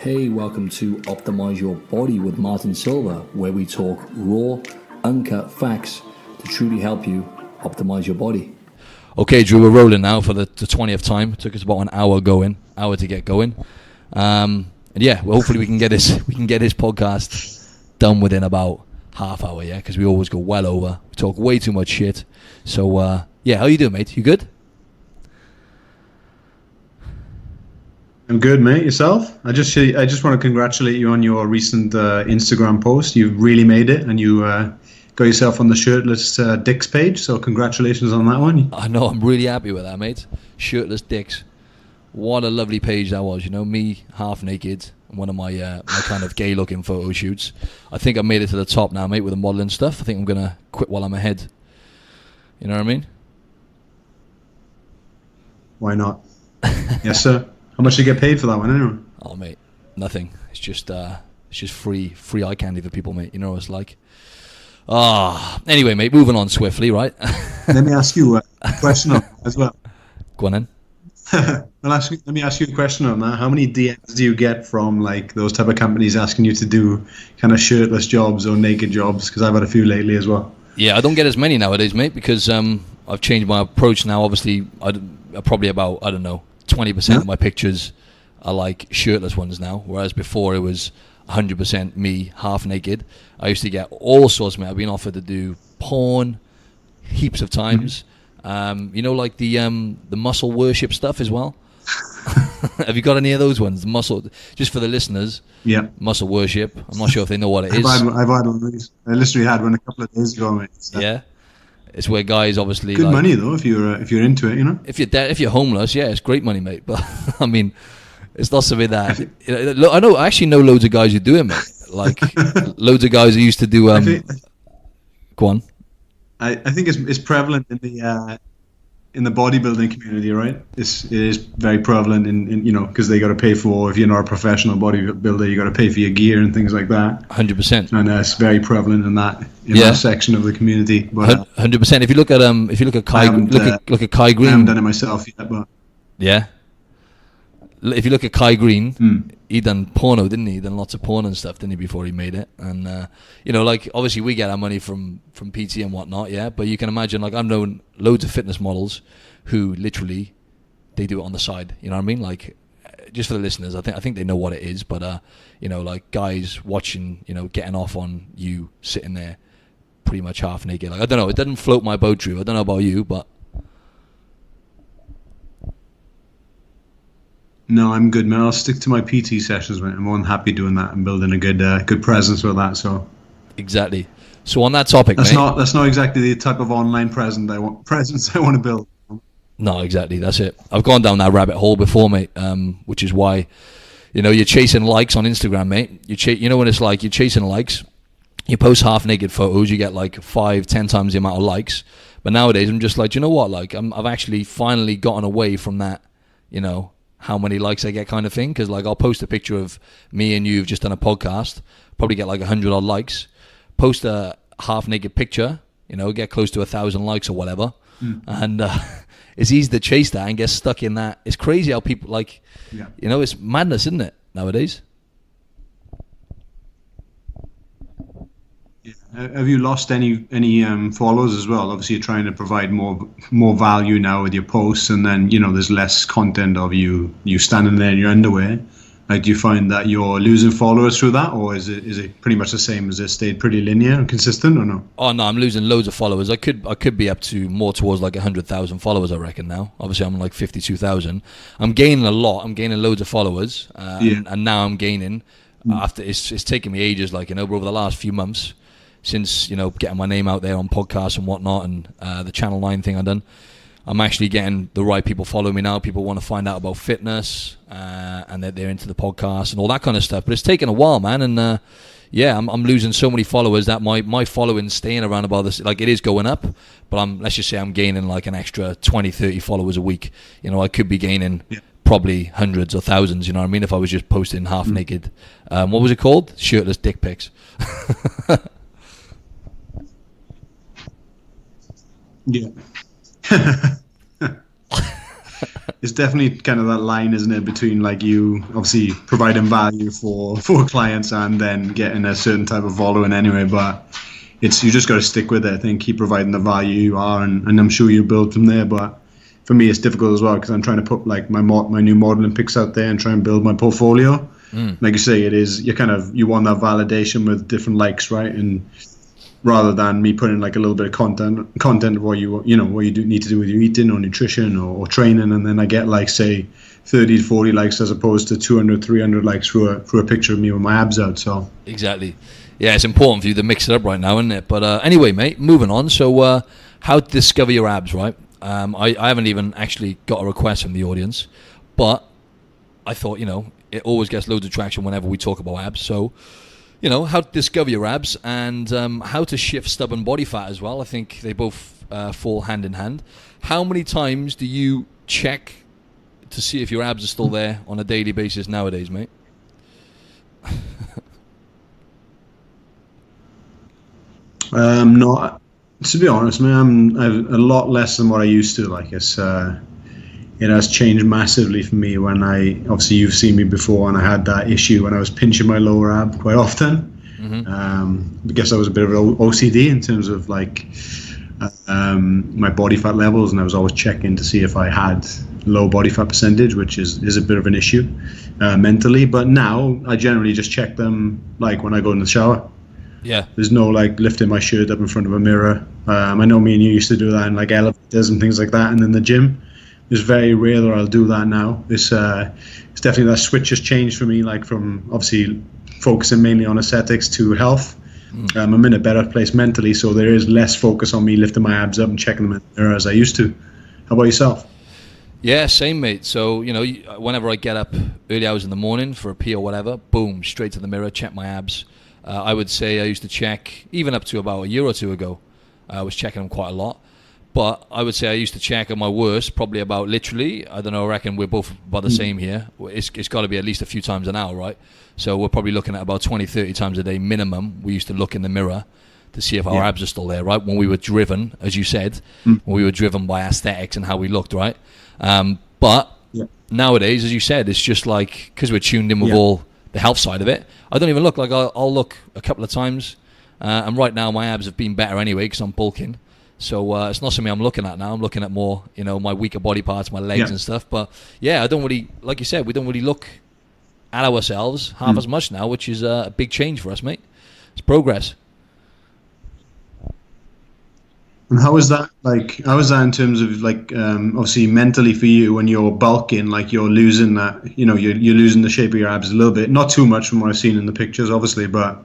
Hey, welcome to Optimize Your Body with Martin Silva, where we talk raw, uncut facts to truly help you optimize your body. Okay, Drew, we're rolling now for the 20th time. It took us about an hour to get going. And yeah, well, hopefully we can get this podcast done within about half hour, yeah, because we always go well over. We talk way too much shit. So yeah, how you doing, mate? You good? I'm good, mate. Yourself? I just want to congratulate you on your recent Instagram post. You really made it, and you got yourself on the shirtless dicks page. So congratulations on that one. I know. I'm really happy with that, mate. Shirtless dicks. What a lovely page that was. You know, me half naked. One of my my kind of gay-looking photo shoots. I think I made it to the top now, mate, with the modelling stuff. I think I'm gonna quit while I'm ahead. You know what I mean? Why not? Yes, sir. How much do you get paid for that one, anyway? Oh, mate, nothing. It's just free eye candy for people, mate. You know what it's like. Anyway, mate, moving on swiftly, right? Let me ask you a question as well. Go on then. Let me ask you a question on that. How many DMs do you get from like those type of companies asking you to do kind of shirtless jobs or naked jobs? Because I've had a few lately as well. Yeah, I don't get as many nowadays, mate, because I've changed my approach now. Obviously, probably about, 20% of my pictures are like shirtless ones now, whereas before it was 100% me half naked. I used to get all sorts, mate. I've been offered to do porn heaps of times. You know, like the muscle worship stuff as well. Have you got any of those ones? The muscle, just for the listeners. Yeah. Muscle worship. I'm not sure if they know what it is. I've had one of these. I literally had one a couple of days ago, mate. So. Yeah. It's where guys obviously good money though if you're into it, you know. If you're homeless, yeah, it's great money, mate. But I mean, it's not something that I actually know loads of guys who do it, mate. Like loads of guys who used to do. Go on. I think it's prevalent in the bodybuilding community, right? It is very prevalent in because they got to pay for, if you're not a professional bodybuilder, you got to pay for your gear and things like that. 100%. And it's very prevalent in that section of the community. But 100%. If you look at Kai, look at Kai Green. I haven't done it myself yet, but yeah. If you look at Kai Green, he done porno, didn't he? He done lots of porn and stuff, didn't he, before he made it? And like obviously we get our money from PT and whatnot, yeah. But you can imagine, like I've known loads of fitness models who literally they do it on the side. You know what I mean? Like just for the listeners, I think they know what it is. But like guys watching, getting off on you sitting there, pretty much half naked. Like I don't know, it doesn't float my boat, Drew. I don't know about you, but. No, I'm good, man. I'll stick to my PT sessions, man. I'm more than happy doing that and building a good presence with that. So exactly. So on that topic, that's not exactly the type of online presence I want to build. No, exactly. That's it. I've gone down that rabbit hole before, mate. Which is why, you're chasing likes on Instagram, mate. You know what it's like. You're chasing likes. You post half naked photos, you get like 5-10 times the amount of likes. But nowadays, I'm just like, do you know what? Like, I've actually finally gotten away from that. How many likes I get kind of thing, because like I'll post a picture of me and you've just done a podcast, probably get like 100 odd likes. Post a half naked picture, get close to 1,000 likes or whatever, and it's easy to chase that and get stuck in that. It's crazy how people it's madness, isn't it, nowadays? Have you lost any followers as well? Obviously, you're trying to provide more value now with your posts, and then there's less content of you standing there in your underwear. Like, do you find that you're losing followers through that, or is it pretty much the same? Has it stayed pretty linear and consistent, or no? Oh no, I'm losing loads of followers. I could be up to more towards like 100,000 followers, I reckon now. Obviously, I'm like 52,000. I'm gaining a lot. I'm gaining loads of followers, and now I'm gaining. After it's taken me ages, like over the last few months. Since getting my name out there on podcasts and whatnot, and the Channel 9 thing I've done, I'm actually getting the right people following me now. People want to find out about fitness, and they're into the podcast and all that kind of stuff. But it's taken a while, man, and I'm losing so many followers that my following's staying around about this. Like, it is going up, but let's just say I'm gaining like an extra 20-30 followers a week. I could be gaining probably hundreds or thousands. You know what I mean? If I was just posting half naked, what was it called? Shirtless dick pics. Yeah. it's definitely kind of that line, isn't it, between like you obviously providing value for clients and then getting a certain type of following anyway. But you just got to stick with it. I think keep providing the value you are, and I'm sure you build from there. But for me, it's difficult as well because I'm trying to put like my new modeling pics out there and try and build my portfolio. Like you say, you want that validation with different likes, right? And rather than me putting like a little bit of content of what you do need to do with your eating or nutrition or training, and then I get like say 30 to 40 likes as opposed to 200, 300 likes through a picture of me with my abs out. So exactly, yeah, it's important for you to mix it up right now, isn't it? But anyway, mate, moving on. So how to discover your abs, right? I haven't even actually got a request from the audience, but I thought, it always gets loads of traction whenever we talk about abs. So how to discover your abs and how to shift stubborn body fat as well. I think they both fall hand in hand. How many times do you check to see if your abs are still there on a daily basis nowadays, mate? No, to be honest, man, I'm a lot less than what I used to. Like it has changed massively for me when obviously you've seen me before, and I had that issue when I was pinching my lower ab quite often. I guess I was a bit of an OCD in terms of like my body fat levels, and I was always checking to see if I had low body fat percentage, which is a bit of an issue mentally. But now I generally just check them like when I go in the shower. Yeah. There's no like lifting my shirt up in front of a mirror. I know me and you used to do that in like elevators and things like that, and in the gym. It's very rare that I'll do that now. It's definitely that switch has changed for me, like from obviously focusing mainly on aesthetics to health. I'm in a better place mentally, so there is less focus on me lifting my abs up and checking them in the mirror as I used to. How about yourself? Yeah, same, mate. So, whenever I get up early hours in the morning for a pee or whatever, boom, straight to the mirror, check my abs. I would say I used to check, even up to about a year or two ago, I was checking them quite a lot. But I would say I used to check at my worst probably about literally, I don't know, I reckon we're both about the same here. It's got to be at least a few times an hour, right? So we're probably looking at about 20, 30 times a day minimum. We used to look in the mirror to see if our abs are still there, right? When we were driven, as you said, when we were driven by aesthetics and how we looked, right? But nowadays, as you said, it's just like, because we're tuned in with all the health side of it, I don't even look. Like I'll look a couple of times, and right now my abs have been better anyway because I'm bulking. So it's not something I'm looking at now. I'm looking at more, my weaker body parts, my legs and stuff. But yeah, I don't really, like you said, we don't really look at ourselves half as much now, which is a big change for us, mate. It's progress. And how is that in terms of like, obviously mentally for you when you're bulking, like you're losing that, you're losing the shape of your abs a little bit, not too much from what I've seen in the pictures, obviously, but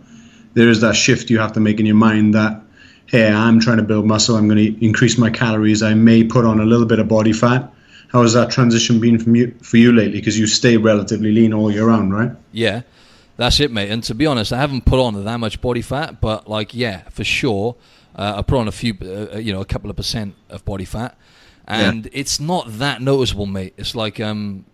there is that shift you have to make in your mind that, hey, I'm trying to build muscle, I'm going to increase my calories, I may put on a little bit of body fat. How has that transition been for you lately? Because you stay relatively lean all year round, right? Yeah, that's it, mate. And to be honest, I haven't put on that much body fat, but like, yeah, for sure, I put on a couple of percent of body fat. And it's not that noticeable, mate. It's like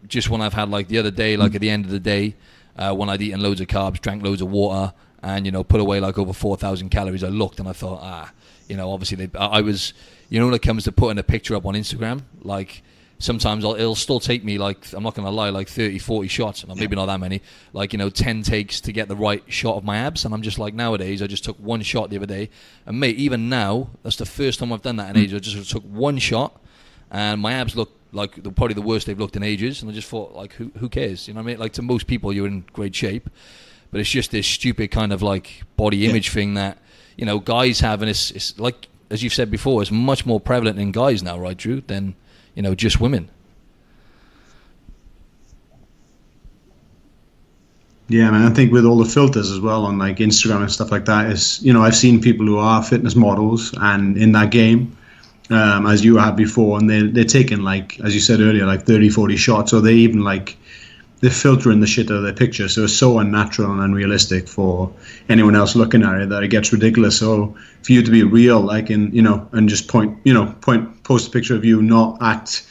just when I've had like the other day, like at the end of the day, when I'd eaten loads of carbs, drank loads of water, and put away like over 4,000 calories, I looked and I thought, obviously I was, when it comes to putting a picture up on Instagram, like sometimes it'll still take me like, I'm not gonna lie, like 30, 40 shots, maybe not that many, like 10 takes to get the right shot of my abs. And I'm just like, nowadays I just took one shot the other day, and mate, even now that's the first time I've done that in ages. I just took one shot and my abs look like probably the worst they've looked in ages, and I just thought, like, who cares? You know what I mean? Like, to most people you're in great shape, but it's just this stupid kind of like body image thing that, guys have, and it's like, as you've said before, it's much more prevalent in guys now, right, Drew, than, just women. Yeah, man, I think with all the filters as well on like Instagram and stuff like that, is, I've seen people who are fitness models and in that game, as you had before, and they're taking, like, as you said earlier, like 30, 40 shots, or they even like, they're filtering the shit out of their picture, so it's so unnatural and unrealistic for anyone else looking at it that it gets ridiculous. So for you to be real, like, and just post a picture of you not at,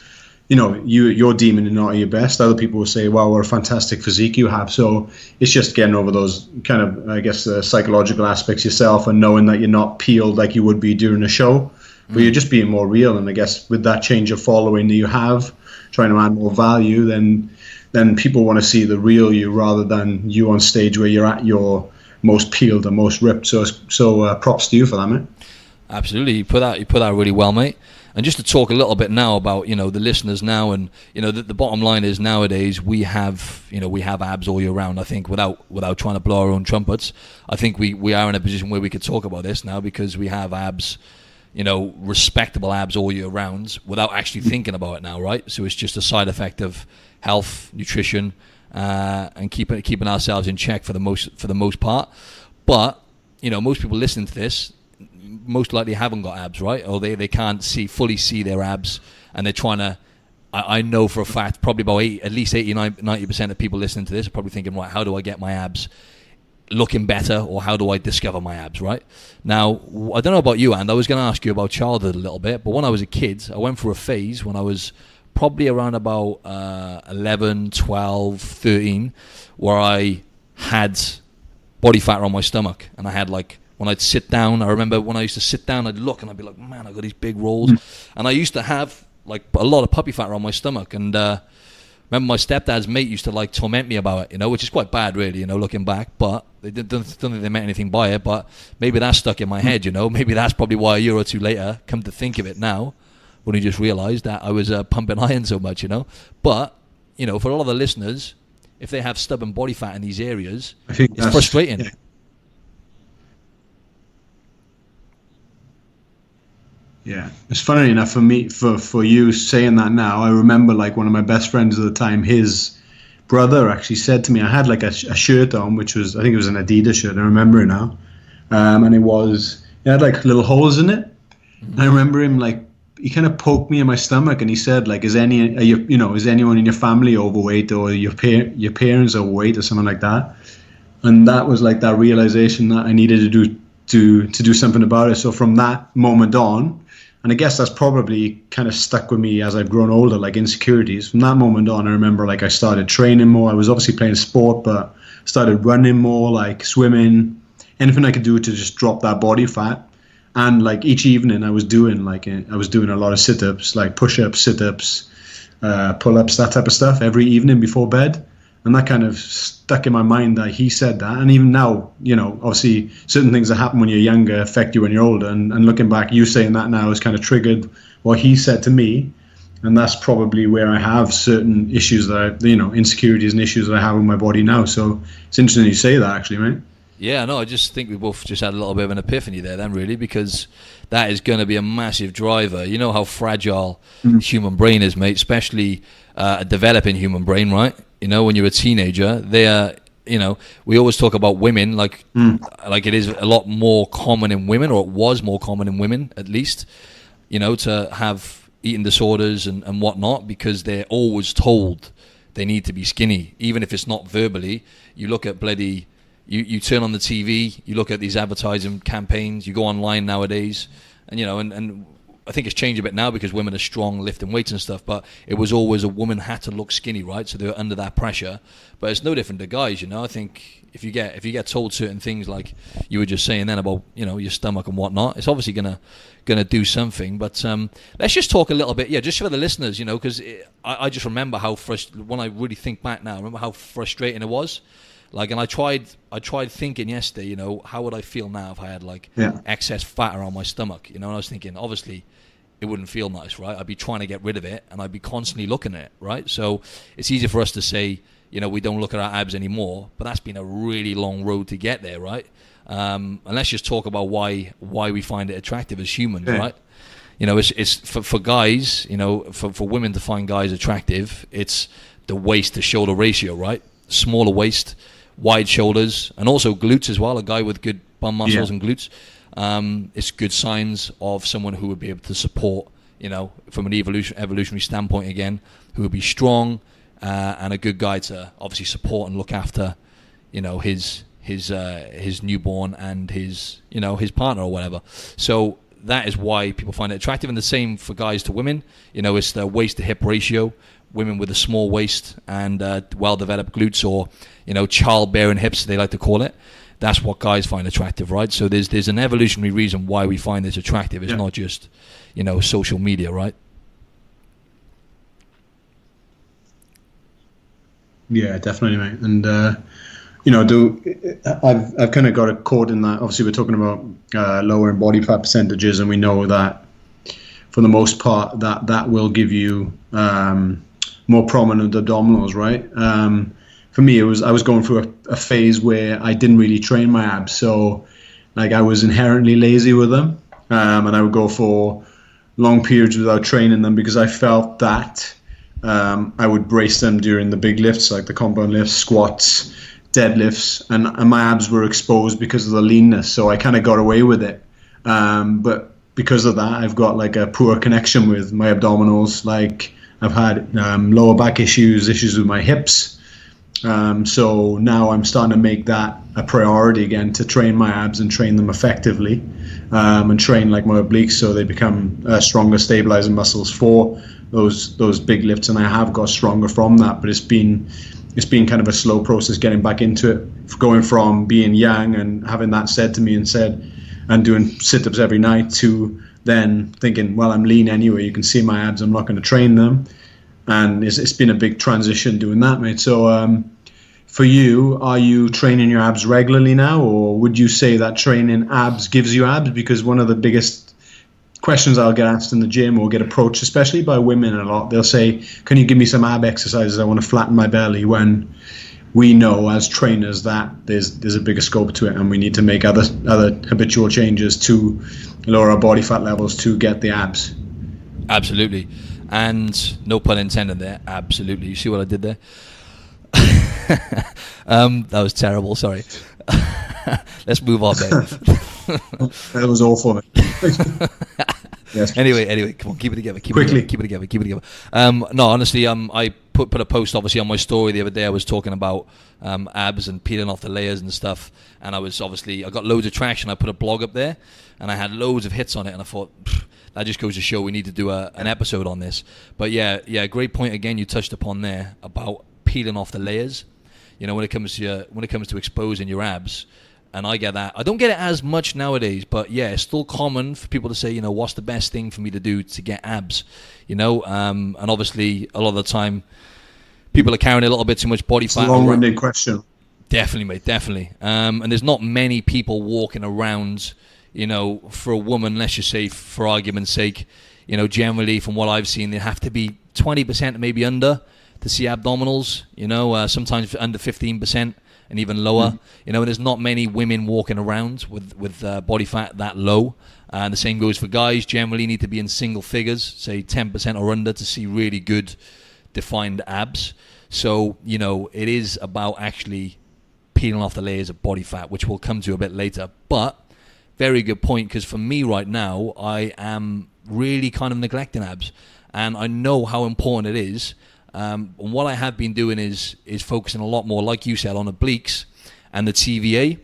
you're deeming it not at your best. Other people will say, wow, what a fantastic physique you have. So it's just getting over those kind of, I guess, psychological aspects yourself, and knowing that you're not peeled like you would be during a show, but you're just being more real. And I guess with that change of following that you have, trying to add more value, then people want to see the real you rather than you on stage where you're at your most peeled and most ripped. So props to you for that, mate. Absolutely, you put that really well, mate. And just to talk a little bit now about, you know, the listeners now, and, you know, the bottom line is nowadays we have abs all year round. I think without trying to blow our own trumpets, I think we are in a position where we could talk about this now because we have abs, you know, respectable abs all year round without actually thinking about it now, right? So it's just a side effect of health, nutrition, and keeping ourselves in check for the most part. But, you know, most people listening to this most likely haven't got abs, right? Or they can't fully see their abs, and they're trying to. I know for a fact, probably about at least 89-90% of people listening to this are probably thinking, right, how do I get my abs looking better, or how do I discover my abs, right? Now, I don't know about you, and I was going to ask you about childhood a little bit, but when I was a kid, I went through a phase when I was probably around about 11, 12, 13, where I had body fat on my stomach, and I had like, when I'd sit down, I remember when I used to sit down, I'd look and I'd be like, man, I've got these big rolls. And I used to have like a lot of puppy fat on my stomach. And remember my stepdad's mate used to like torment me about it, you know, which is quite bad really, you know, looking back. But they don't think they meant anything by it. But maybe that's stuck in my head, you know. Maybe that's probably why a year or two later, come to think of it now, when he just realised that I was pumping iron so much, you know. But, you know, for a lot of the listeners, if they have stubborn body fat in these areas, I think it's frustrating. Yeah. Yeah, it's funny enough for me, for you saying that now. I remember like one of my best friends at the time, his brother actually said to me, I had like a shirt on, which was, I think it was an Adidas shirt, I remember it now. And it had like little holes in it. And I remember him like, he kind of poked me in my stomach and he said like, is anyone in your family overweight, or your parents overweight, or something like that? And that was like that realization that I needed to do something about it. So from that moment on, and I guess that's probably kind of stuck with me as I've grown older, like insecurities. From that moment on, I remember like I started training more. I was obviously playing sport, but started running more, like swimming, anything I could do to just drop that body fat. And like each evening I was doing a lot of sit-ups, like push-ups, sit-ups, pull-ups, that type of stuff every evening before bed. And that kind of stuck in my mind that he said that. And even now, you know, obviously certain things that happen when you're younger affect you when you're older. And looking back, you saying that now has kind of triggered what he said to me. And that's probably where I have certain issues insecurities and issues that I have with my body now. So it's interesting you say that, actually, mate. Yeah, no, I just think we both just had a little bit of an epiphany there then, really, because that is going to be a massive driver. You know how fragile the human brain is, mate, especially a developing human brain, right? You know, when you're a teenager, they are, you know, we always talk about women like it is a lot more common in women, or it was more common in women, at least, you know, to have eating disorders and whatnot, because they're always told they need to be skinny, even if it's not verbally. You look at bloody... You turn on the TV, you look at these advertising campaigns, you go online nowadays, and you know, and I think it's changed a bit now because women are strong, lifting weights and stuff, but it was always a woman had to look skinny, right? So they were under that pressure. But it's no different to guys, you know. I think if you get told certain things like you were just saying then about, you know, your stomach and whatnot, it's obviously gonna do something. But let's just talk a little bit, just for the listeners, you know, because I just remember how when I really think back now, I remember how frustrating it was. Like, and I tried thinking yesterday, you know, how would I feel now if I had like excess fat around my stomach, you know? And I was thinking, obviously, it wouldn't feel nice, right? I'd be trying to get rid of it, and I'd be constantly looking at it, right? So it's easy for us to say, you know, we don't look at our abs anymore, but that's been a really long road to get there, right? And let's just talk about why we find it attractive as humans, right? You know, it's for guys, you know, for women to find guys attractive, it's the waist to shoulder ratio, right? Smaller waist, wide shoulders, and also glutes as well. A guy with good bum muscles and glutes, it's good signs of someone who would be able to support, you know, from an evolutionary standpoint again, who would be strong and a good guy to obviously support and look after, you know, his newborn and his partner or whatever. So that is why people find it attractive, and the same for guys to women. You know, it's the waist to hip ratio. Women with a small waist and well-developed glutes, or, you know, childbearing hips, they like to call it. That's what guys find attractive, right? So there's an evolutionary reason why we find this attractive. It's not just, you know, social media, right? Yeah, definitely, mate. And I've kind of got a quote in that. Obviously, we're talking about lowering body fat percentages, and we know that for the most part that will give you more prominent abdominals, right? For me, I was going through a phase where I didn't really train my abs, so like I was inherently lazy with them, and I would go for long periods without training them because I felt that I would brace them during the big lifts, like the compound lifts, squats, deadlifts, and my abs were exposed because of the leanness, so I kind of got away with it. But because of that, I've got like a poor connection with my abdominals. Like I've had lower back issues with my hips. So now I'm starting to make that a priority again, to train my abs and train them effectively, and train like my obliques so they become stronger stabilizing muscles for those big lifts. And I have got stronger from that, but it's been kind of a slow process getting back into it, going from being young and having that said to me and doing sit-ups every night to then thinking, well, I'm lean anyway, you can see my abs, I'm not going to train them. And it's been a big transition doing that, mate. So for you, are you training your abs regularly now, or would you say that training abs gives you abs? Because one of the biggest questions I'll get asked in the gym, or get approached, especially by women a lot, they'll say, can you give me some ab exercises? I want to flatten my belly, when we know as trainers that there's a bigger scope to it, and we need to make other habitual changes to lower our body fat levels to get the abs. Absolutely. And no pun intended there. Absolutely. You see what I did there? That was terrible. Sorry. Let's move on, mate. That was awful. Yes. Anyway, come on, keep it together. Keep it together. No, honestly, I put a post obviously on my story the other day. I was talking about abs and peeling off the layers and stuff, and I got loads of traction. I put a blog up there, and I had loads of hits on it, and I thought, that just goes to show we need to do an episode on this. But yeah, great point again you touched upon there about peeling off the layers. You know, when it comes to exposing your abs. And I get that. I don't get it as much nowadays, but yeah, it's still common for people to say, you know, what's the best thing for me to do to get abs? You know, and obviously a lot of the time people are carrying a little bit too much body fat. It's a long-winded question. Definitely, mate, definitely. And there's not many people walking around, you know, for a woman, let's just say for argument's sake, you know, generally from what I've seen, they have to be 20% maybe under to see abdominals, you know, sometimes under 15%. And even lower, you know, there's not many women walking around with body fat that low. And the same goes for guys. Generally need to be in single figures, say 10% or under, to see really good defined abs. So, you know, it is about actually peeling off the layers of body fat, which we'll come to a bit later. But very good point, because for me right now, I am really kind of neglecting abs. And I know how important it is. And what I have been doing is focusing a lot more, like you said, on obliques and the TVA.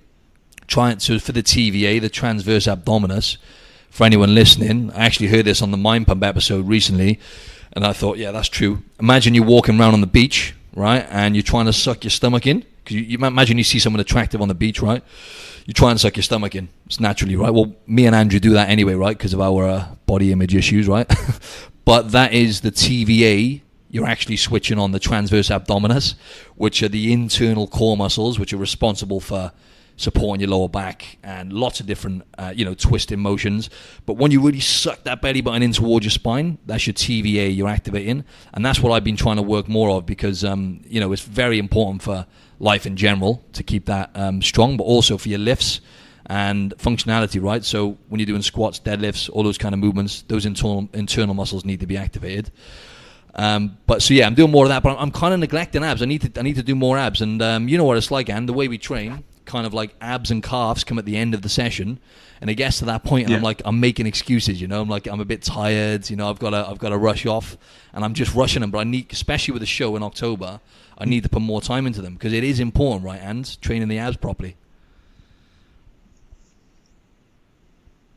So for the TVA, the transverse abdominis, for anyone listening, I actually heard this on the Mind Pump episode recently, and I thought, yeah, that's true. Imagine you're walking around on the beach, right, and you're trying to suck your stomach in. Because you imagine you see someone attractive on the beach, right? You try and suck your stomach in. It's naturally, right? Well, me and Andrew do that anyway, right, because of our body image issues, right? But that is the TVA. You're actually switching on the transverse abdominis, which are the internal core muscles, which are responsible for supporting your lower back and lots of different, twisting motions. But when you really suck that belly button in towards your spine, that's your TVA you're activating. And that's what I've been trying to work more of, because, it's very important for life in general to keep that strong, but also for your lifts and functionality, right? So when you're doing squats, deadlifts, all those kind of movements, those internal muscles need to be activated. But so yeah, I'm doing more of that, but I'm kind of neglecting abs. I need to do more abs, and you know what it's like, and the way we train, kind of like abs and calves come at the end of the session, and it gets to that point, and I'm making excuses, you know, I'm a bit tired, you know, I've got to rush off, and I'm just rushing them. But I need, especially with the show in October, I need to put more time into them, because it is important, right? And training the abs properly.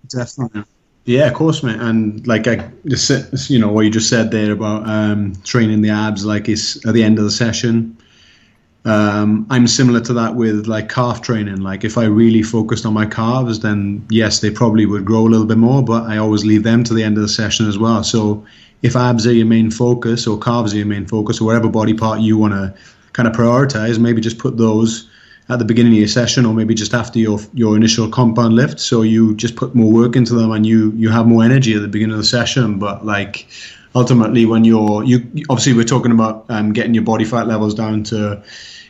Definitely. Yeah, of course, mate. And like what you just said there about training the abs, like it's at the end of the session. I'm similar to that with like calf training. Like if I really focused on my calves, then yes, they probably would grow a little bit more, but I always leave them to the end of the session as well. So if abs are your main focus, or calves are your main focus, or whatever body part you want to kind of prioritize, maybe just put those at the beginning of your session, or maybe just after your initial compound lift, so you just put more work into them and you have more energy at the beginning of the session. But like ultimately, when you obviously we're talking about getting your body fat levels down to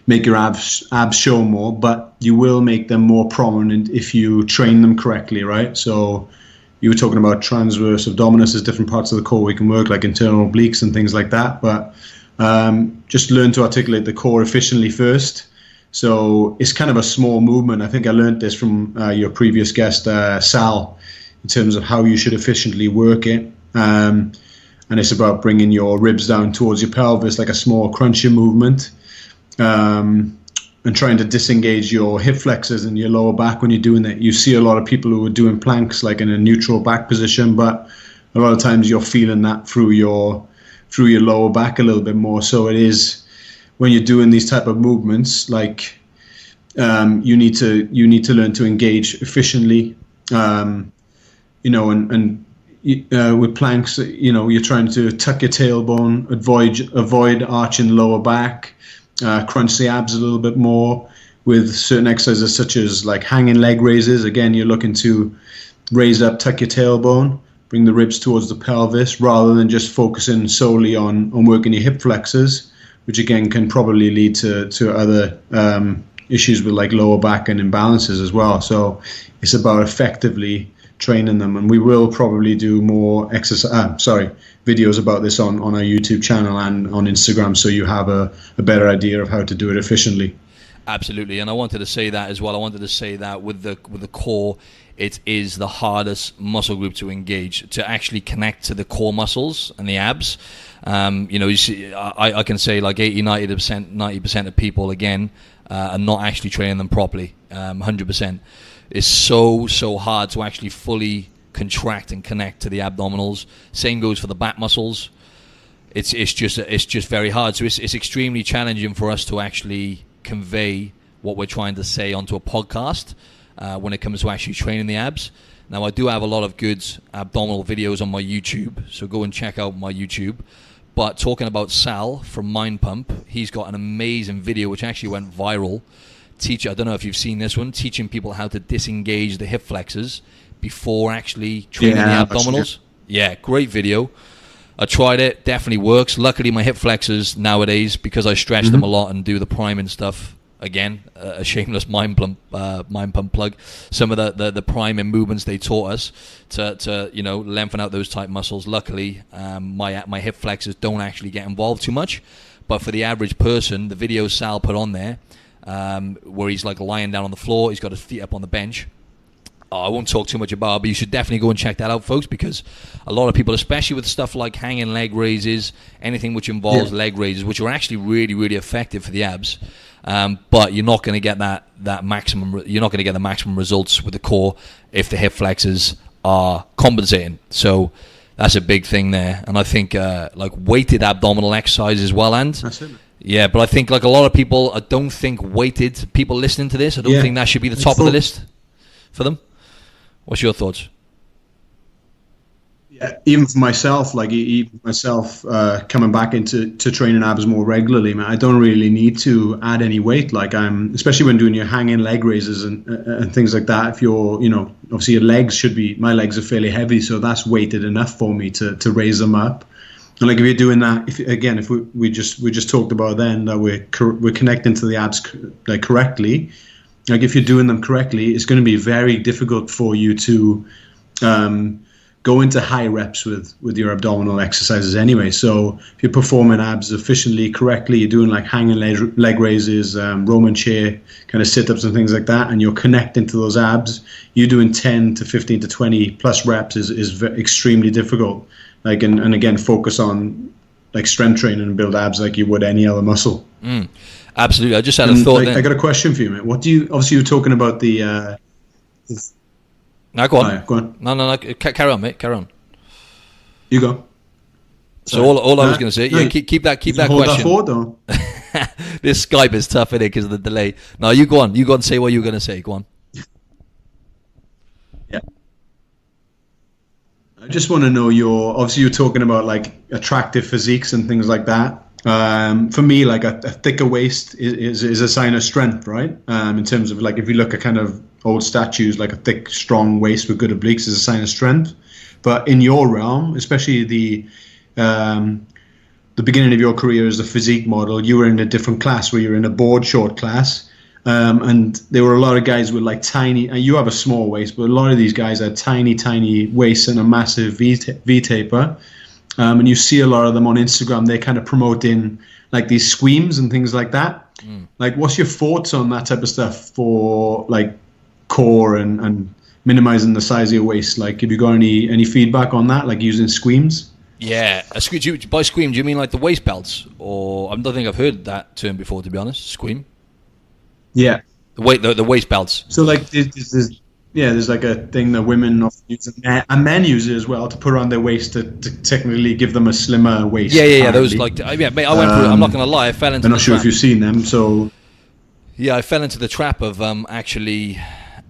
make your abs show more, but you will make them more prominent if you train them correctly, right? So you were talking about transverse abdominis, there's different parts of the core we can work, like internal obliques and things like that, but just learn to articulate the core efficiently first. So it's kind of a small movement. I think I learned this from your previous guest, Sal, in terms of how you should efficiently work it. And it's about bringing your ribs down towards your pelvis, like a small crunching movement, and trying to disengage your hip flexors and your lower back when you're doing that. You see a lot of people who are doing planks like in a neutral back position, but a lot of times you're feeling that through your lower back a little bit more. So it is, when you're doing these type of movements, like you need to learn to engage efficiently, and with planks, you're trying to tuck your tailbone, avoid arching lower back, crunch the abs a little bit more. With certain exercises such as like hanging leg raises, again, you're looking to raise up, tuck your tailbone, bring the ribs towards the pelvis, rather than just focusing solely on working your hip flexors, which again can probably lead to other issues with like lower back and imbalances as well. So it's about effectively training them, and we will probably do more videos about this on our YouTube channel and on Instagram, so you have a better idea of how to do it efficiently. Absolutely, and I wanted to say that as well. I wanted to say that with the core, it is the hardest muscle group to engage, to actually connect to the core muscles and the abs. You see, I can say like 90% of people, again, are not actually training them properly. 100%. It's so hard to actually fully contract and connect to the abdominals. Same goes for the back muscles. It's just very hard. So it's extremely challenging for us to actually convey what we're trying to say onto a podcast when it comes to actually training the abs. Now, I do have a lot of good abdominal videos on my YouTube, so go and check out my YouTube. But talking about Sal from Mind Pump, he's got an amazing video which actually went viral. I don't know if you've seen this one, teaching people how to disengage the hip flexors before actually training the abdominals. Yeah, great video. I tried it, definitely works. Luckily, my hip flexors nowadays, because I stretch them a lot and do the priming stuff, again, a shameless mind pump plug. Some of the priming movements they taught us to lengthen out those tight muscles. Luckily, my hip flexors don't actually get involved too much. But for the average person, the video Sal put on there, where he's like lying down on the floor, he's got his feet up on the bench. I won't talk too much about it, but you should definitely go and check that out, folks, because a lot of people, especially with stuff like hanging leg raises, anything which involves leg raises, which are actually really, really effective for the abs, but you're not going to get that maximum. You're not going to get the maximum results with the core if the hip flexors are compensating. So that's a big thing there, and I think like weighted abdominal exercise as well, and that's it. Yeah, but I think like a lot of people, I don't think weighted people listening to this, I don't think that should be the top of the list for them. What's your thoughts? Yeah, even for myself, coming back into training abs more regularly, man, I don't really need to add any weight. Like especially when doing your hanging leg raises and things like that. If you're, obviously your legs my legs are fairly heavy, so that's weighted enough for me to raise them up. And like if you're doing that, if we just talked about then that we're connecting to the abs like correctly. Like if you're doing them correctly, it's going to be very difficult for you to go into high reps with your abdominal exercises anyway. So if you're performing abs efficiently, correctly, you're doing like hanging leg raises, Roman chair kind of sit-ups and things like that, and you're connecting to those abs, you're doing 10 to 15 to 20 plus reps is extremely difficult. Like and again, focus on like strength training and build abs like you would any other muscle. Absolutely. I just had a thought. I got a question for you, mate. Obviously you're talking about the... No, go on. Right, go on. No. Carry on, mate. Carry on. You go. So all I was going to say, keep that question. Hold that forward, though. This Skype is tough, isn't it, because of the delay. No, you go on. You go and say what you were going to say. Go on. Yeah. I just want to know obviously you're talking about like attractive physiques and things like that. For me, like a thicker waist is a sign of strength, right? In terms of like if you look at kind of old statues, like a thick, strong waist with good obliques is a sign of strength. But in your realm, especially the beginning of your career as a physique model, you were in a different class where you're in a board short class. And there were a lot of guys with like tiny, you have a small waist, but a lot of these guys had tiny waists and a massive V-taper. And you see a lot of them on Instagram, they're kind of promoting like these squeams and things like that. Like, what's your thoughts on that type of stuff for like core and minimizing the size of your waist? Like, have you got any feedback on that, like using squeams? Yeah, by squeam, do you mean like the waist belts? Or I don't think I've heard that term before, to be honest. Squeam? Yeah. The waist belts. So like there's like a thing that women often use and men use it as well to put around their waist to technically give them a slimmer waist. Yeah. Those like mate, I went through. I'm not gonna lie, I fell into. I'm not sure if you've seen them. So yeah, I fell into the trap of actually.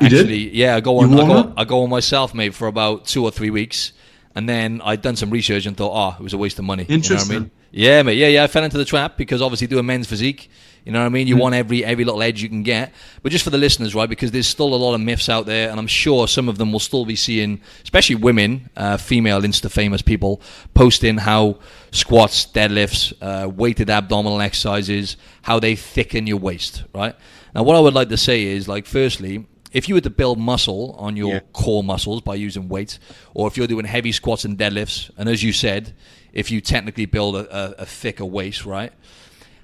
You did? Yeah, I go on myself, mate, for about 2 or 3 weeks, and then I'd done some research and thought, it was a waste of money. Interesting. You know what I mean? Yeah, mate. Yeah. I fell into the trap because obviously doing men's physique. You know what I mean? You want every little edge you can get. But just for the listeners, right, because there's still a lot of myths out there, and I'm sure some of them will still be seeing, especially women, female Insta-famous people, posting how squats, deadlifts, weighted abdominal exercises, how they thicken your waist, right? Now, what I would like to say is, like, firstly, if you were to build muscle on your core muscles by using weight, or if you're doing heavy squats and deadlifts, and as you said, if you technically build a thicker waist, right?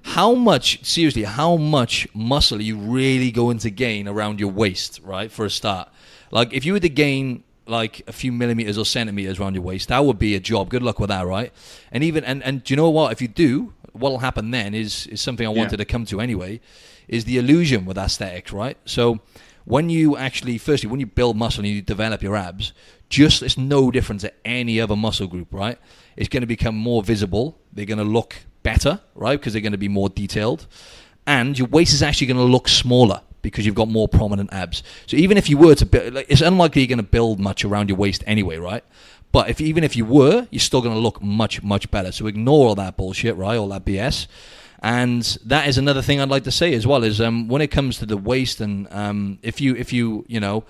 How much muscle are you really going to gain around your waist, right, for a start? Like, if you were to gain, like, a few millimeters or centimeters around your waist, that would be a job. Good luck with that, right? And even, and do you know what? If you do, what will happen then is something I wanted to come to anyway, is the illusion with aesthetics, right? So when you actually, firstly, when you build muscle and you develop your abs, it's no different to any other muscle group, right? It's going to become more visible. They're going to look better, right? Because they're going to be more detailed. And your waist is actually going to look smaller because you've got more prominent abs. So even if you were to build, like, it's unlikely you're going to build much around your waist anyway, right? But even if you were, you're still going to look much, much better. So ignore all that bullshit, right? All that BS. And that is another thing I'd like to say as well, is when it comes to the waist, and if you know,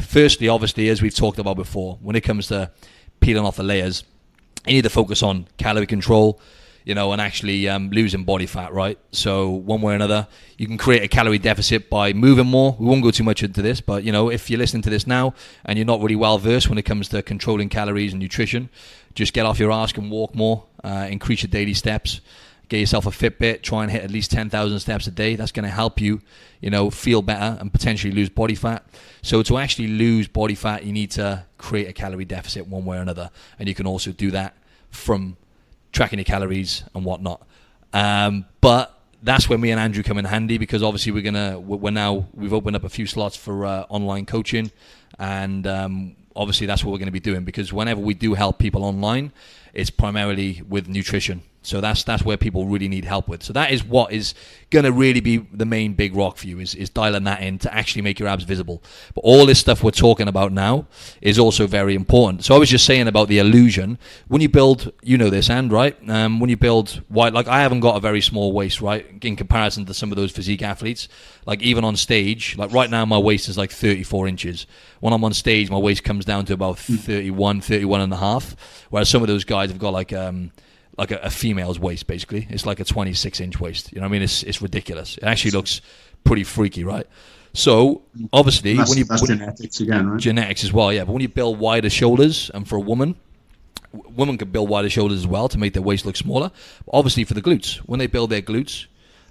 firstly, obviously, as we've talked about before, when it comes to peeling off the layers, you need to focus on calorie control, you know, and actually losing body fat, right? So one way or another, you can create a calorie deficit by moving more. We won't go too much into this, but, you know, if you're listening to this now and you're not really well versed when it comes to controlling calories and nutrition, just get off your ass and walk more, increase your daily steps, get yourself a Fitbit, try and hit at least 10,000 steps a day. That's going to help you, you know, feel better and potentially lose body fat. So to actually lose body fat, you need to create a calorie deficit one way or another. And you can also do that from tracking your calories and whatnot. But that's where me and Andrew come in handy, because obviously we've opened up a few slots for online coaching, and obviously that's what we're going to be doing, because whenever we do help people online, it's primarily with nutrition. So that's where people really need help with. So that is what is going to really be the main big rock for you, is dialing that in to actually make your abs visible. But all this stuff we're talking about now is also very important. So I was just saying about the illusion. When you build, you know this, and right? When you build wide, like I haven't got a very small waist, right? In comparison to some of those physique athletes. Like even on stage, like right now my waist is like 34 inches. When I'm on stage, my waist comes down to about 31 and a half. Whereas some of those guys have got like a female's waist, basically. It's like a 26-inch waist. You know what I mean? It's ridiculous. It actually looks pretty freaky, right? So, obviously... That's genetics again, right? Genetics as well, yeah. But when you build wider shoulders, and for a woman can build wider shoulders as well to make their waist look smaller. But obviously for the glutes, when they build their glutes,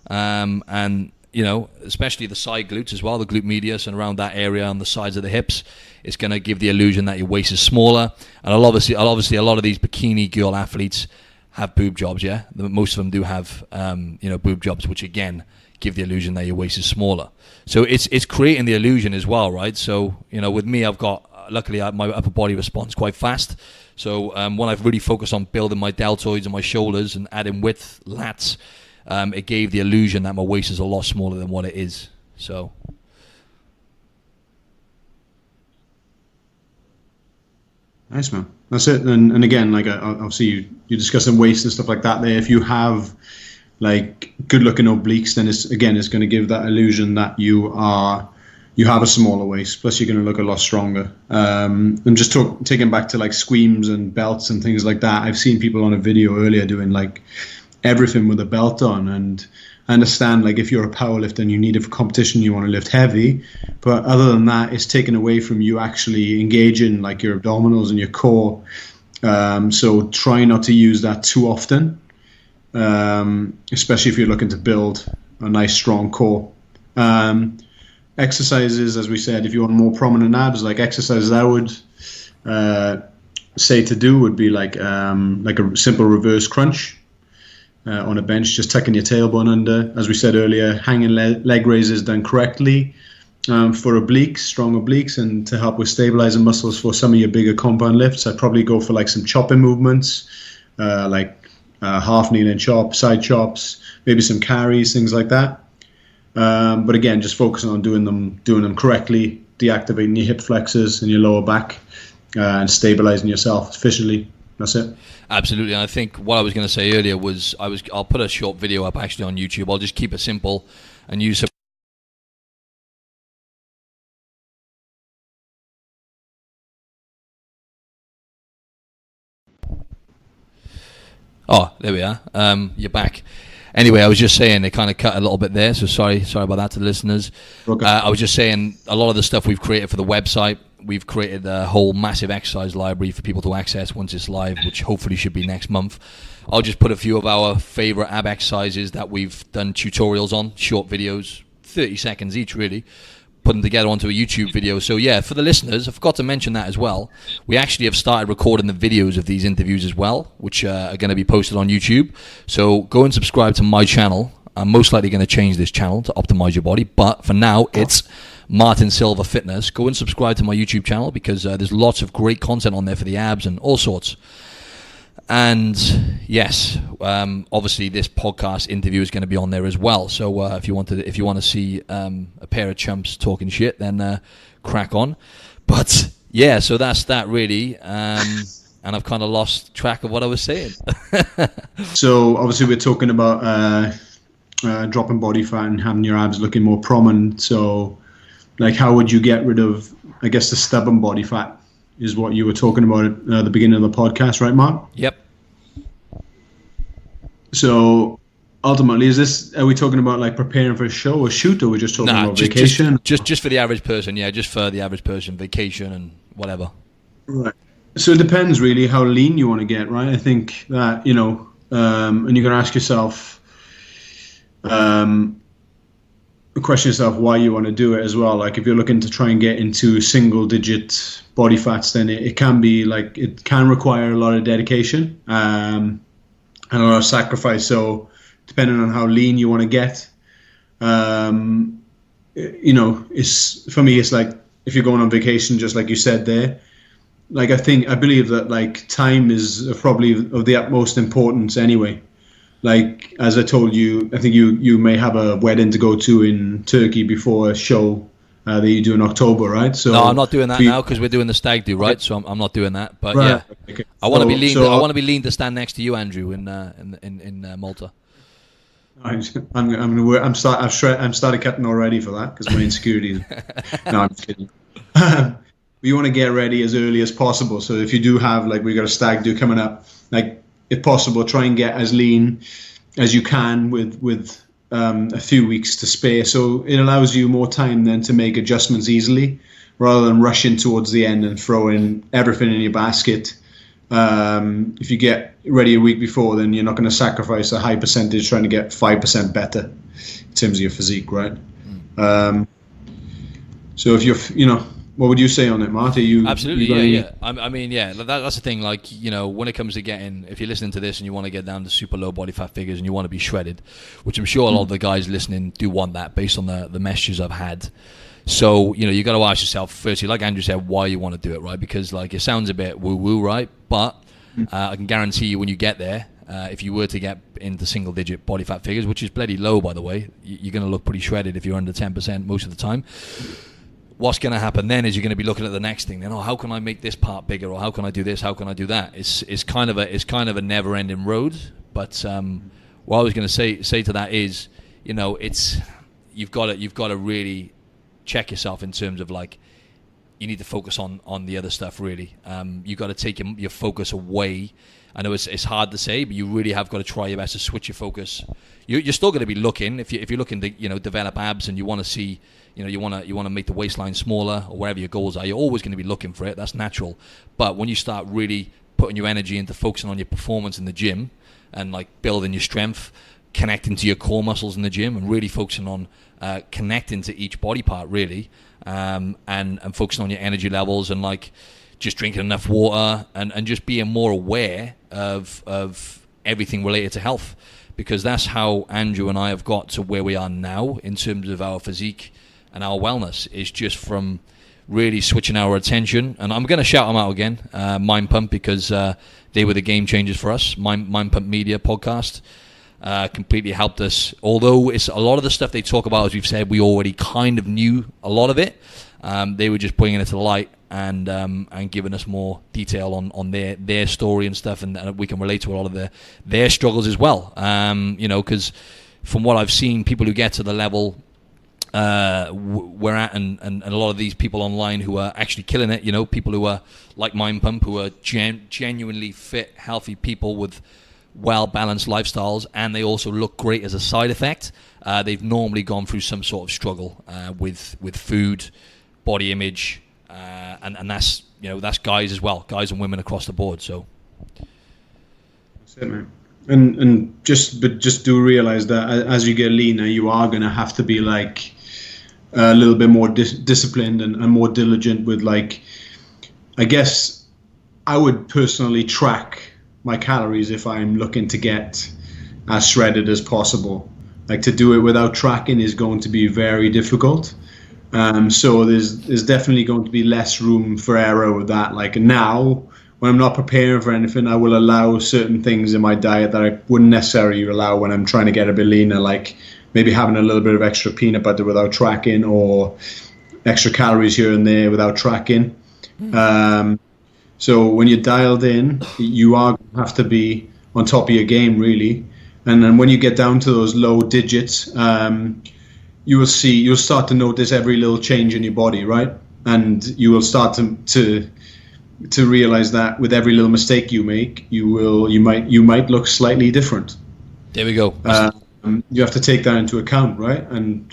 and, you know, especially the side glutes as well, the glute medius and around that area on the sides of the hips, it's going to give the illusion that your waist is smaller. And obviously a lot of these bikini girl athletes have boob jobs, yeah? Most of them do have, boob jobs, which again give the illusion that your waist is smaller. So it's creating the illusion as well, right? So, you know, with me, luckily my upper body responds quite fast. So when I've really focused on building my deltoids and my shoulders and adding width, lats, it gave the illusion that my waist is a lot smaller than what it is. So... Nice, man. That's it. And again, like obviously you're discussing waist and stuff like that there. If you have like good looking obliques, then it's going to give that illusion that you have a smaller waist. Plus, you're going to look a lot stronger. And just taking back to like squeams and belts and things like that. I've seen people on a video earlier doing like everything with a belt on, and I understand like if you're a powerlifter and you need it for competition, you want to lift heavy, but other than that, it's taken away from you actually engaging like your abdominals and your core. So try not to use that too often, especially if you're looking to build a nice strong core. Exercises, as we said, if you want more prominent abs, like exercises I would say to do would be like a simple reverse crunch. On a bench, just tucking your tailbone under. As we said earlier, hanging leg raises done correctly for obliques, strong obliques, and to help with stabilizing muscles for some of your bigger compound lifts. I'd probably go for like some chopping movements, like half kneeling chop, side chops, maybe some carries, things like that. But again, just focusing on doing them correctly, deactivating your hip flexors and your lower back, and stabilizing yourself efficiently. That's it. Absolutely. And I think what I was going to say earlier was I'll put a short video up actually on YouTube. I'll just keep it simple and use some. Oh, there we are. You're back. Anyway, I was just saying they kind of cut a little bit there, so sorry about that to the listeners. Okay. I was just saying a lot of the stuff we've created for the website, we've created a whole massive exercise library for people to access once it's live, which hopefully should be next month. I'll just put a few of our favorite ab exercises that we've done tutorials on, short videos, 30 seconds each really, put them together onto a YouTube video. So yeah, for the listeners, I forgot to mention that as well. We actually have started recording the videos of these interviews as well, which are going to be posted on YouTube. So go and subscribe to my channel. I'm most likely going to change this channel to Optimize Your Body, but for now it's Martin Silva Fitness. Go and subscribe to my YouTube channel because there's lots of great content on there for the abs and all sorts. And yes, obviously this podcast interview is going to be on there as well. So if you want to see a pair of chumps talking shit, then crack on. But yeah, so that's that really. And I've kind of lost track of what I was saying. So obviously we're talking about dropping body fat and having your abs looking more prominent. So like, how would you get rid of, I guess, the stubborn body fat? Is what you were talking about at the beginning of the podcast, right, Mark? Yep. So ultimately, are we talking about like preparing for a show or shoot, or are we just talking about vacation? Just for the average person, yeah, just for the average person, vacation and whatever. Right. So it depends really how lean you want to get, right? I think that, and you're going to ask yourself, question yourself why you want to do it as well. Like if you're looking to try and get into single digit body fats, then it can be like, it can require a lot of dedication and a lot of sacrifice. So depending on how lean you want to get, it's, for me, it's like if you're going on vacation, just like you said there, like I believe that like time is probably of the utmost importance anyway. Like, as I told you, I think you may have a wedding to go to in Turkey before a show that you do in October, right? So no, I'm not doing that now because we're doing the stag do, right? So I'm not doing that. But right. Yeah, okay. I want to be lean. I want to be lean to stand next to you, Andrew, in Malta. I'm gonna work. I'm started cutting already for that because my insecurities. No, I'm kidding. You want to get ready as early as possible. So if you do have, like, we got a stag do coming up, like, if possible, try and get as lean as you can with a few weeks to spare. So it allows you more time then to make adjustments easily rather than rushing towards the end and throwing everything in your basket. If you get ready a week before, then you're not going to sacrifice a high percentage trying to get 5% better in terms of your physique, right? So if you're, what would you say on it, Marty? Absolutely, yeah. I mean, yeah, that's the thing. Like, when it comes to getting, if you're listening to this and you want to get down to super low body fat figures and you want to be shredded, which I'm sure a lot of the guys listening do want that based on the messages I've had. So, you got to ask yourself, firstly, like Andrew said, why you want to do it, right? Because, like, it sounds a bit woo-woo, right? But I can guarantee you when you get there, if you were to get into single-digit body fat figures, which is bloody low, by the way, you're going to look pretty shredded if you're under 10% most of the time. what's going to happen then is you're going to be looking at the next thing. Then, how can I make this part bigger, or how can I do this? How can I do that? It's kind of a never-ending road. But what I was going to say to that is, you've got to really check yourself in terms of like, you need to focus on the other stuff really. You've got to take your focus away. I know it's hard to say, but you really have got to try your best to switch your focus. You're still going to be looking if you're looking to develop abs and you want to see you want to make the waistline smaller or whatever your goals are. You're always going to be looking for it. That's natural. But when you start really putting your energy into focusing on your performance in the gym and like building your strength, connecting to your core muscles in the gym, and really focusing on connecting to each body part really, and focusing on your energy levels and like just drinking enough water and just being more aware of everything related to health, because that's how Andrew and I have got to where we are now in terms of our physique and our wellness, is just from really switching our attention. And I'm going to shout them out again, Mind Pump, because they were the game changers for us. Mind Pump Media podcast completely helped us. Although it's a lot of the stuff they talk about, as we've said, we already kind of knew a lot of it. They were just bringing it to light and giving us more detail on their story and stuff, and we can relate to a lot of their struggles as well. Because from what I've seen, people who get to the level we're at, and a lot of these people online who are actually killing it, people who are like Mind Pump, who are genuinely fit, healthy people with well-balanced lifestyles, and they also look great as a side effect. They've normally gone through some sort of struggle with food, body image, and that's guys as well, guys and women across the board. So that's it, man. And just do realize that as you get leaner, you are going to have to be like a little bit more disciplined and more diligent with, like, I guess I would personally track my calories if I'm looking to get as shredded as possible. Like, to do it without tracking is going to be very difficult. So there's definitely going to be less room for error with that. Like, now, when I'm not preparing for anything, I will allow certain things in my diet that I wouldn't necessarily allow when I'm trying to get a bit leaner, like maybe having a little bit of extra peanut butter without tracking, or extra calories here and there without tracking. So when you're dialed in, you are going to have to be on top of your game, really. And then when you get down to those low digits, you'll start to notice every little change in your body, right? And you will start to realize that with every little mistake you make, you might look slightly different. There we go. You have to take that into account, right? And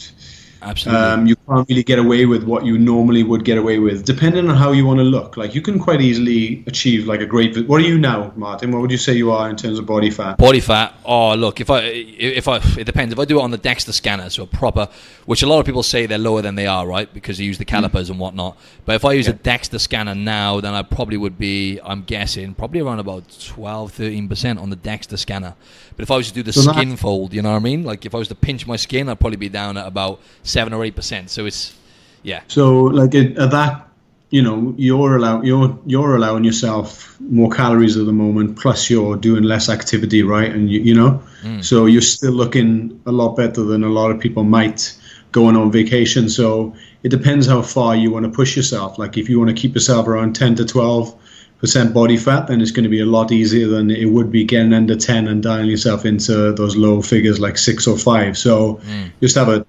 absolutely, you can't really get away with what you normally would get away with, depending on how you want to look. Like, you can quite easily achieve like a great. What are you now, Martin? What would you say you are in terms of body fat? Body fat. Oh, look, if I, it depends. If I do it on the DEXA scanner, so a proper, which a lot of people say they're lower than they are, right? Because they use the calipers and whatnot. But if I use a DEXA scanner now, then I probably would be, I'm guessing, probably around about 12-13% on the DEXA scanner. But if I was to do the skin fold, you know what I mean? Like, if I was to pinch my skin, I'd probably be down at about 7 or 8%. So it's, yeah. So like at that, you're allowing yourself more calories at the moment, plus you're doing less activity, right? And so you're still looking a lot better than a lot of people might going on vacation. So it depends how far you want to push yourself. Like, if you want to keep yourself around 10 to 12% body fat, then it's going to be a lot easier than it would be getting under 10 and dialing yourself into those low figures like 6 or 5. So just have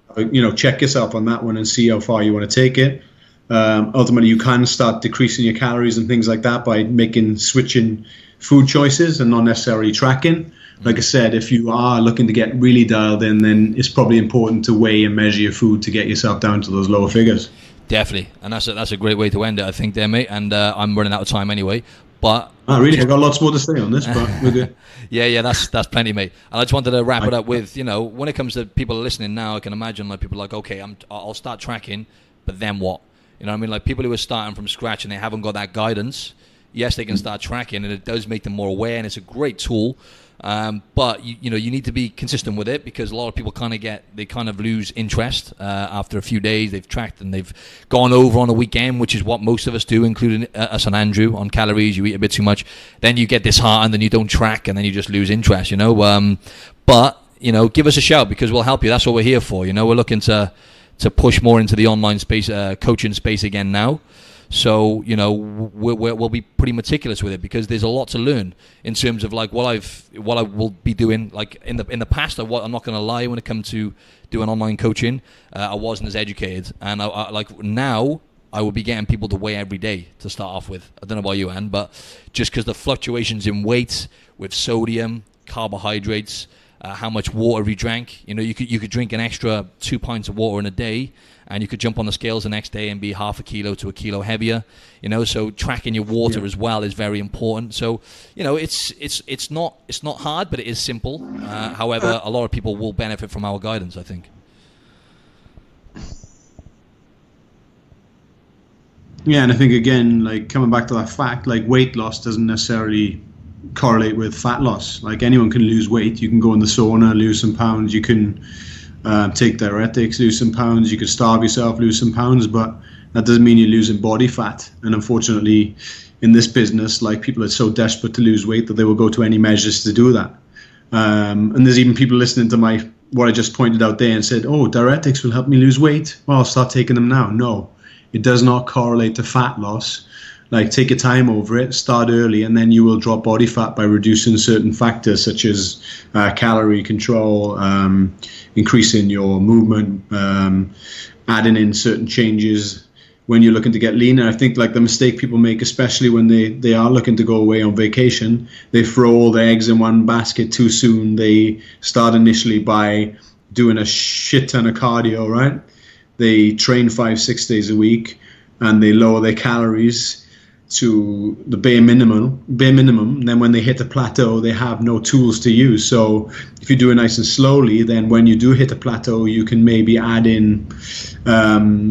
check yourself on that one and see how far you want to take it. Ultimately, you can start decreasing your calories and things like that by switching food choices and not necessarily tracking. Like I said, if you are looking to get really dialed in, then it's probably important to weigh and measure your food to get yourself down to those lower figures. Definitely, and that's a great way to end it, I think, there, mate. And I'm running out of time anyway. But really, I've got lots more to say on this, but we're good. yeah, that's plenty, mate. And I just wanted to wrap it up with, when it comes to people listening now, I can imagine like people are like, okay, I'll start tracking, but then what? You know what I mean? Like, people who are starting from scratch and they haven't got that guidance, yes, they can start tracking, and it does make them more aware, and it's a great tool. But you need to be consistent with it, because a lot of people kind of lose interest after a few days. They've tracked and they've gone over on a weekend, which is what most of us do, including us and Andrew, on calories. You eat a bit too much, then you get disheartened, and you don't track, and then you just lose interest. But give us a shout, because we'll help you. That's what we're here for. We're looking to to push more into the online space, coaching space again now. So, you know, we'll be pretty meticulous with it, because there's a lot to learn in terms of like what I will be doing. Like in the past, I'm not going to lie, when it comes to doing online coaching, I wasn't as educated, and I like now I will be getting people to weigh every day to start off with. I don't know about you, Anne, but just because the fluctuations in weight with sodium, carbohydrates, how much water you drank. You know, you could drink an extra 2 pints of water in a day, and you could jump on the scales the next day and be half a kilo to a kilo heavier. You know, so tracking your water as well is very important. So, you know, it's not hard, but it is simple. However, a lot of people will benefit from our guidance, I think. Yeah, and I think, again, like coming back to that fact, like weight loss doesn't necessarily correlate with fat loss. Like anyone can lose weight. You can go in the sauna, lose some pounds. You can take diuretics, lose some pounds. You could starve yourself, lose some pounds, but that doesn't mean you're losing body fat. And unfortunately, in this business, like people are so desperate to lose weight that they will go to any measures to do that. And there's even people listening to what I just pointed out there and said, "Oh, diuretics will help me lose weight. Well, I'll start taking them now." No, it does not correlate to fat loss. Like, take your time over it, start early, and then you will drop body fat by reducing certain factors such as calorie control, increasing your movement, adding in certain changes when you're looking to get leaner. I think like the mistake people make, especially when they are looking to go away on vacation, they throw all their eggs in one basket too soon. They start initially by doing a shit ton of cardio, right? They train 5-6 days a week, and they lower their calories to the bare minimum. And then when they hit a plateau, they have no tools to use. So if you do it nice and slowly, then when you do hit a plateau, you can maybe add in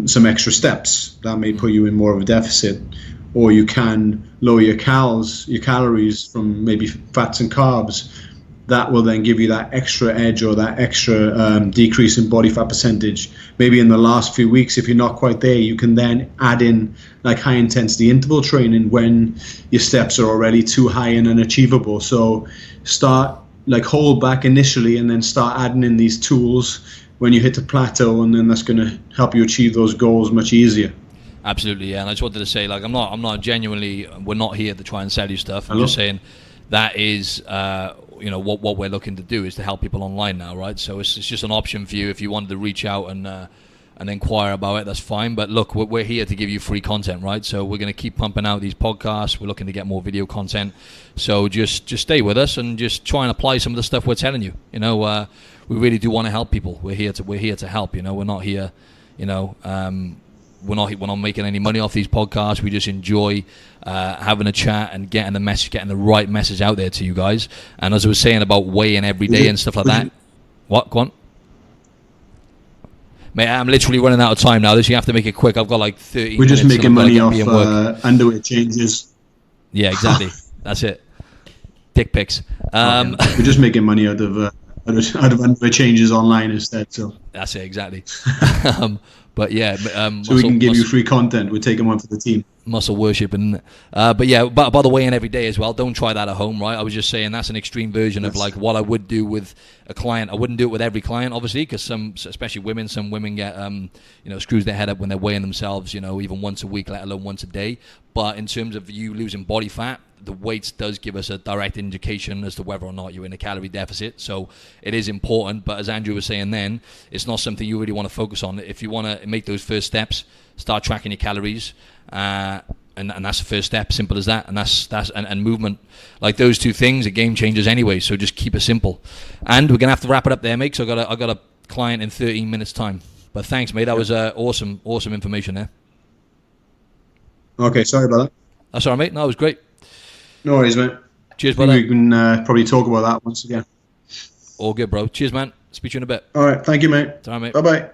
some extra steps that may put you in more of a deficit, or you can lower your calories from maybe fats and carbs. That will then give you that extra edge, or that extra decrease in body fat percentage. Maybe in the last few weeks, if you're not quite there, you can then add in like high intensity interval training when your steps are already too high and unachievable. So hold back initially, and then start adding in these tools when you hit a plateau, and then that's going to help you achieve those goals much easier. Absolutely, yeah. And I just wanted to say, like, I'm not genuinely, we're not here to try and sell you stuff. I'm Hello? just saying that is, you know, what we're looking to do is to help people online now, right? So it's just an option for you. If you wanted to reach out and inquire about it, that's fine. But look, we're here to give you free content, right? So we're going to keep pumping out these podcasts. We're looking to get more video content. So just stay with us and just try and apply some of the stuff we're telling you. You know, we really do want to help people. We're here to help. You know, we're not here, you know, we're not making any money off these podcasts. We just enjoy having a chat and getting the right message out there to you guys. And as I was saying about weighing every day and stuff like that. What? Go on. Mate, I'm literally running out of time now. You have to make it quick. I've got like 30 minutes. We're just making money off underwear changes. Yeah, exactly. That's it. Dick pics. We're just making money out of underwear changes online instead. So that's it, exactly. But yeah, so we can give you free content. We're taking one for the team. Muscle worship, and but yeah, by the way, in every day as well. Don't try that at home, right? I was just saying that's an extreme version of like what I would do with a client. I wouldn't do it with every client, obviously, because some, especially women, some women get you know, screws their head up when they're weighing themselves, you know, even once a week, let alone once a day. But in terms of you losing body fat, the weights does give us a direct indication as to whether or not you're in a calorie deficit. So it is important. But as Andrew was saying then, it's not something you really want to focus on. If you want to make those first steps, start tracking your calories. And that's the first step, simple as that. And that's and movement, like those two things are game changers anyway. So just keep it simple. And we're gonna have to wrap it up there, mate. So I got a client in 13 minutes time. But thanks, mate. That was awesome information there. Okay, sorry about that. That's all right, mate. No, it was great. No worries, mate. Cheers, brother. We can probably talk about that once again. All good, bro. Cheers, man. Speak to you in a bit. All right, thank you, mate. All right, mate. Bye-bye.